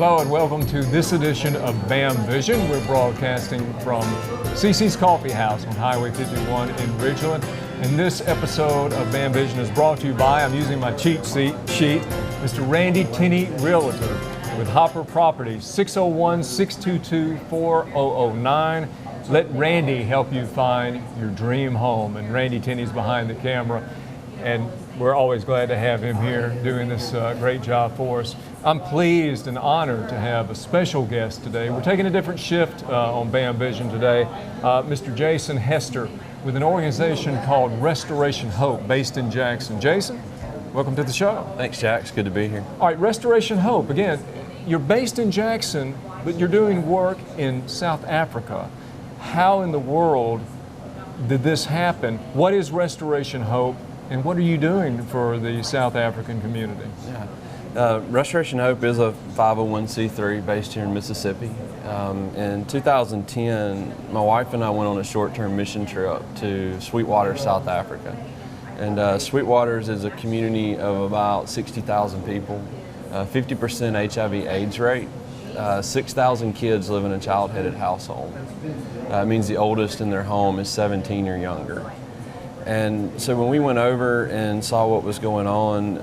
Hello and welcome to this edition of BAM Vision. We're broadcasting from CC's Coffee House on Highway 51 in Ridgeland. And this episode of BAM Vision is brought to you by, I'm using my cheat sheet, Mr. Randy Tenney, Realtor with Hopper Properties, 601-622-4009. Let Randy help you find your dream home. And Randy Tenney's behind the camera. And we're always glad to have him here doing this great job for us. I'm pleased and honored to have a special guest today. We're taking a different shift on BAM Vision today. Mr. Jason Hester with an organization called Restoration Hope based in Jackson. Jason, welcome to the show. Thanks, Jack. It's good to be here. All right, Restoration Hope. Again, you're based in Jackson, but you're doing work in South Africa. How in the world did this happen? What is Restoration Hope? And what are you doing for the South African community? Restoration Hope is a 501c3 based here in Mississippi. In 2010, my wife and I went on a short-term mission trip to Sweetwater, South Africa. And Sweetwater's is a community of about 60,000 people, 50% HIV/AIDS rate, 6,000 kids live in a child-headed household. It means the oldest in their home is 17 or younger. And so when we went over and saw what was going on,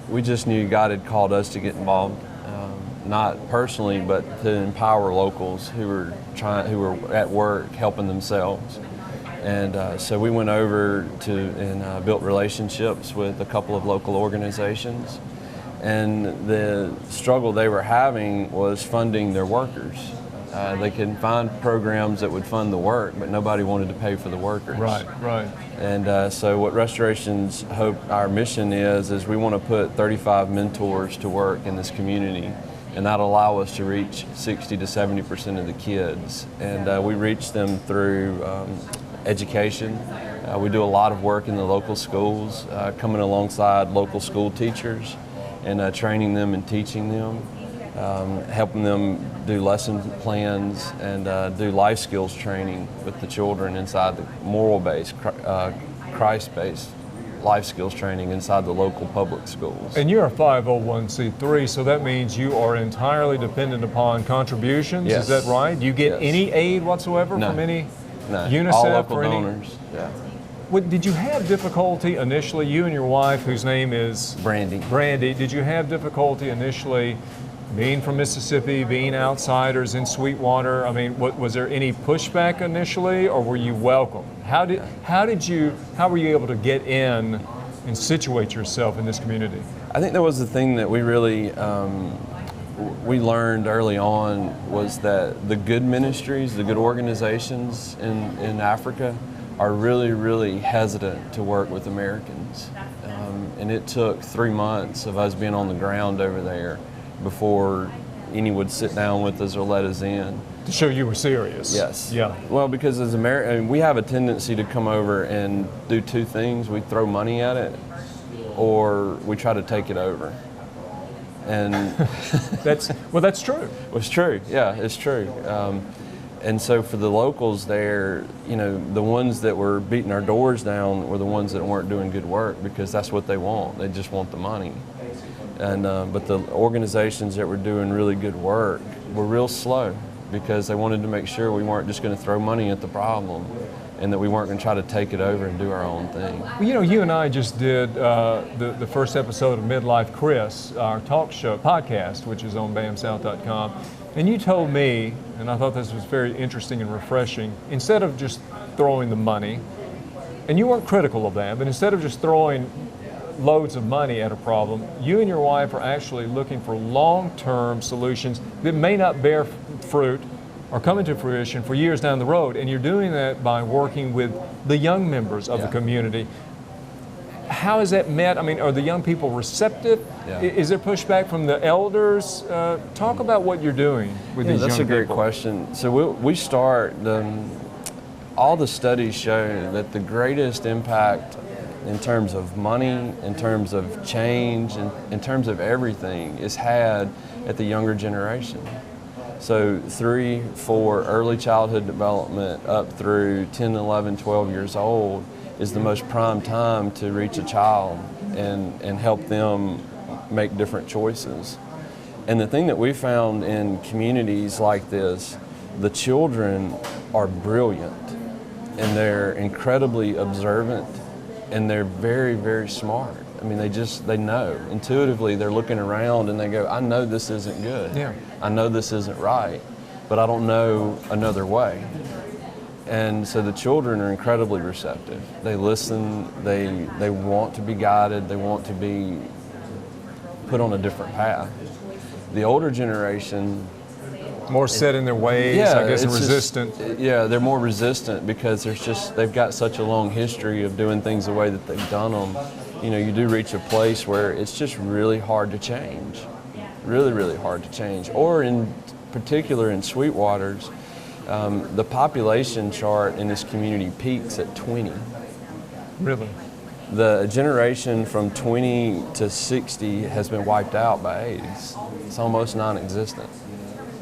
we just knew God had called us to get involved, not personally, but to empower locals who were at work helping themselves. And so we went over and built relationships with a couple of local organizations. And the struggle they were having was funding their workers. They could find programs that would fund the work, but nobody wanted to pay for the workers. Right. And so what Restoration's Hope, our mission is we want to put 35 mentors to work in this community, and that'll allow us to reach 60 to 70% of the kids. And we reach them through education. We do a lot of work in the local schools, coming alongside local school teachers and training them and teaching them. Helping them do lesson plans and do life skills training with the children inside the moral-based, Christ-based life skills training inside the local public schools. And you're a 501c3, so that means you are entirely dependent upon contributions, Yes. Is that right? Do you get any aid whatsoever No. from any No. UNICEF All local or any? donors. Yeah. Did you have difficulty initially, you and your wife, whose name is? Brandy, did you have difficulty initially being from Mississippi, being outsiders in Sweetwater? I mean, was there any pushback initially, or were you welcome? How were you able to get in and situate yourself in this community? I think that was the thing that we really we learned early on, was that the good ministries, the good organizations in Africa are really, really hesitant to work with Americans. And it took 3 months of us being on the ground over there before any would sit down with us or let us in. To show you were serious. Yes. Yeah. Well, because as Americans, we have a tendency to come over and do two things. We throw money at it, or we try to take it over. And that's true. It's true. Yeah, it's true. And so for the locals there, the ones that were beating our doors down were the ones that weren't doing good work, because that's what they want. They just want the money. And but the organizations that were doing really good work were real slow, because they wanted to make sure we weren't just going to throw money at the problem, and that we weren't going to try to take it over and do our own thing. Well, you and I just did the first episode of Midlife Chris, our talk show podcast, which is on bamsouth.com. And you told me, and I thought this was very interesting and refreshing, instead of just throwing the money, and you weren't critical of that, but instead of just throwing loads of money at a problem, you and your wife are actually looking for long-term solutions that may not bear fruit or come into fruition for years down the road. And you're doing that by working with the young members of the community. How is that met? I mean, are the young people receptive? Yeah. Is there pushback from the elders? Talk about what you're doing with these young people. That's a great question. So we start, all the studies show that the greatest impact in terms of money, in terms of change, in terms of everything, is had at the younger generation. So 3, 4, early childhood development up through 10, 11, 12 years old is the most prime time to reach a child and help them make different choices. And the thing that we found in communities like this, the children are brilliant, and they're incredibly observant, and they're very, very smart. I mean, they know. Intuitively, they're looking around and they go, I know this isn't good. Yeah. I know this isn't right, but I don't know another way. And so the children are incredibly receptive. They listen, they want to be guided, they want to be put on a different path. The older generation, More set in their ways, I guess, and it's resistant. they're more resistant because they've got such a long history of doing things the way that they've done them. You know, you do reach a place where it's just really hard to change. Really, really hard to change. Or in particular in Sweetwaters, the population chart in this community peaks at 20. Really? The generation from 20 to 60 has been wiped out by AIDS. It's almost non-existent.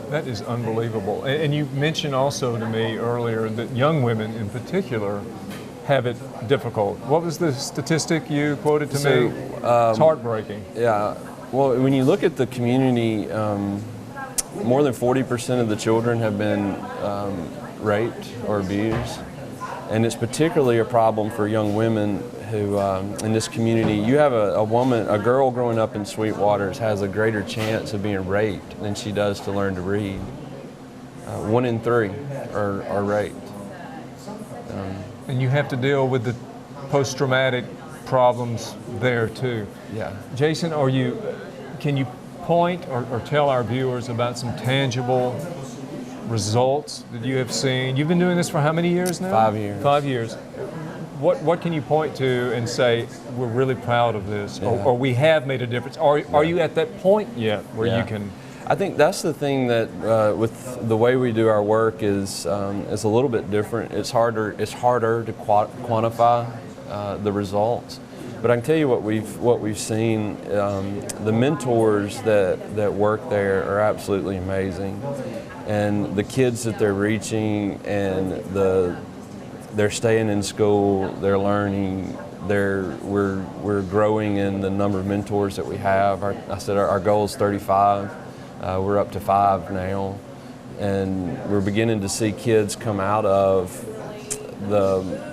That is unbelievable. And you mentioned also to me earlier that young women in particular have it difficult. What was the statistic you quoted to me? It's heartbreaking. Yeah. Well, when you look at the community, more than 40% of the children have been raped or abused. And it's particularly a problem for young women who, in this community, you have a girl growing up in Sweetwaters has a greater chance of being raped than she does to learn to read. 1 in 3 are raped. And you have to deal with the post-traumatic problems there too. Yeah. Jason, can you point or tell our viewers about some tangible results that you have seen? You've been doing this for how many years now? 5 years. 5 years. What can you point to and say, we're really proud of this, Yeah. or we have made a difference? Are you at that point yet where Yeah. you can? I think that's the thing that with the way we do our work is a little bit different. It's harder to quantify the results. But I can tell you what we've seen. The mentors that work there are absolutely amazing, and the kids that they're reaching, and they're staying in school, they're learning. We're growing in the number of mentors that we have. Our goal is 35. We're up to 5 now, and we're beginning to see kids come out of the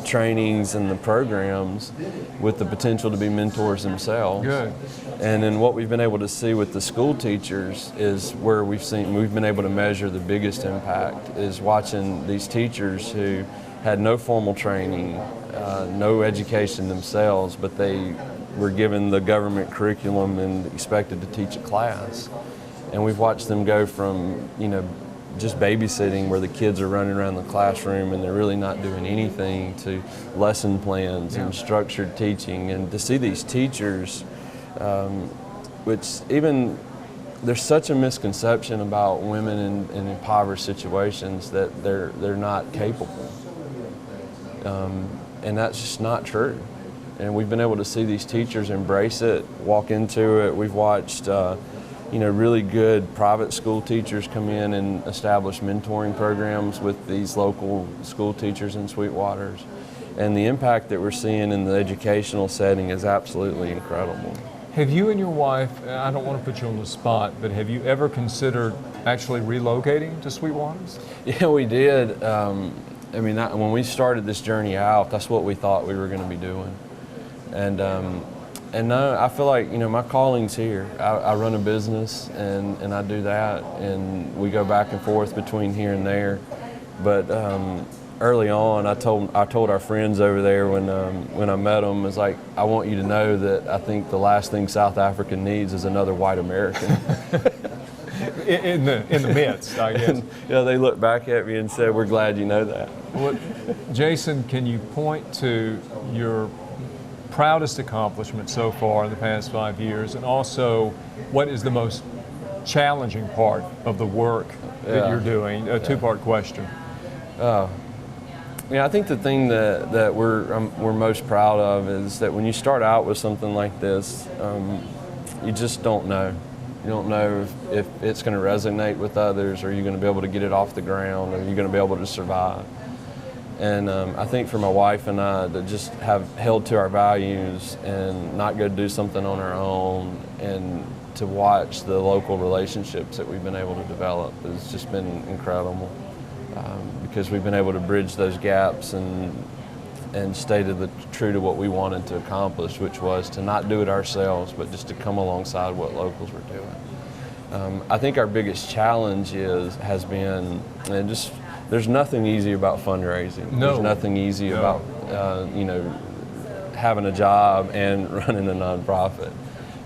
trainings and the programs with the potential to be mentors themselves. Good. And then what we've been able to see with the school teachers is where we've been able to measure the biggest impact is watching these teachers who had no formal training, no education themselves, but they were given the government curriculum and expected to teach a class. And we've watched them go from, just babysitting where the kids are running around the classroom and they're really not doing anything to lesson plans and structured teaching. And to see these teachers, which even there's such a misconception about women in impoverished situations that they're not capable. And that's just not true. And we've been able to see these teachers embrace it, walk into it. We've watched really good private school teachers come in and establish mentoring programs with these local school teachers in Sweetwaters. And the impact that we're seeing in the educational setting is absolutely incredible. Have you and your wife, I don't want to put you on the spot, but have you ever considered actually relocating to Sweetwaters? Yeah, we did. When we started this journey out, that's what we thought we were going to be doing. And no, I feel like, my calling's here. I run a business and I do that, and we go back and forth between here and there. But early on, I told our friends over there when I met them, it's like, I want you to know that I think the last thing South Africa needs is another white American. in the midst, I guess. And, they looked back at me and said, we're glad you know that. Well, Jason, can you point to your proudest accomplishment so far in the past 5 years, and also what is the most challenging part of the work that you're doing? A two-part question. I think the thing that we're most proud of is that when you start out with something like this, you just don't know. You don't know if it's going to resonate with others, or you're going to be able to get it off the ground, or you're going to be able to survive. And I think for my wife and I to just have held to our values and not go do something on our own, and to watch the local relationships that we've been able to develop has just been incredible, because we've been able to bridge those gaps and stay true to what we wanted to accomplish, which was to not do it ourselves, but just to come alongside what locals were doing. I think our biggest challenge has been, and just there's nothing easy about fundraising. No. There's nothing easy about having a job and running a nonprofit,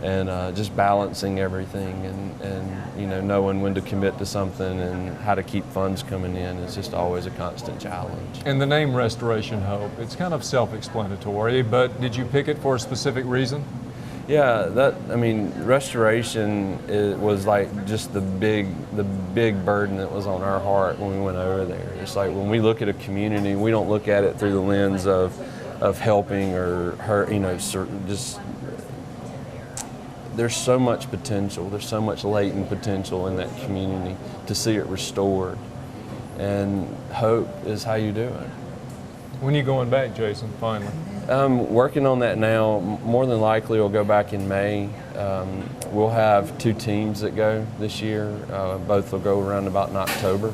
and just balancing everything, and knowing when to commit to something and how to keep funds coming in is just always a constant challenge. And the name Restoration Hope, it's kind of self-explanatory, but did you pick it for a specific reason? Yeah, restoration was like just the big burden that was on our heart when we went over there. It's like when we look at a community, we don't look at it through the lens of helping or hurt, just there's so much potential, there's so much latent potential in that community to see it restored. And hope is how you do it. When are you going back, Jason, finally? Working on that now. More than likely we'll go back in May. We'll have 2 teams that go this year. Both will go around about in October.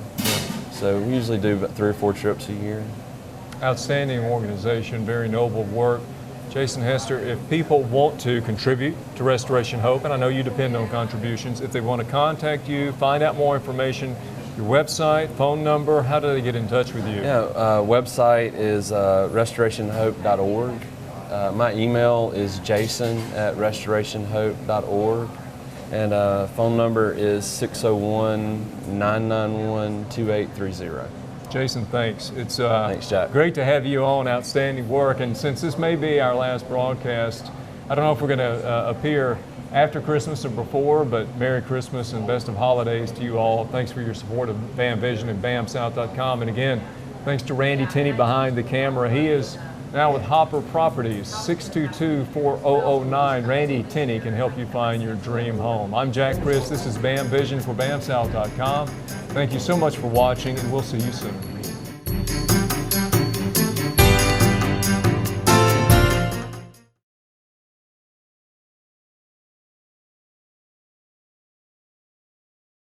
So we usually do about 3 or 4 trips a year. Outstanding organization, very noble work. Jason, Hester, if people want to contribute to Restoration Hope, and I know you depend on contributions, if they want to contact you, find out more information, your website, phone number, how do they get in touch with you? Yeah, website is restorationhope.org. My email is jason@restorationhope.org. And phone number is 601-991-2830. Jason, thanks. It's Thanks, Jack. great to have you on. Outstanding work. And since this may be our last broadcast, I don't know if we're going to appear after Christmas or before, but Merry Christmas and best of holidays to you all. Thanks for your support of BAM Vision and BAMSouth.com. And again, thanks to Randy Tenney behind the camera. He is now with Hopper Properties, 622-4009. Randy Tenney can help you find your dream home. I'm Jack Chris. This is BAM Vision for BAMSouth.com. Thank you so much for watching, and we'll see you soon.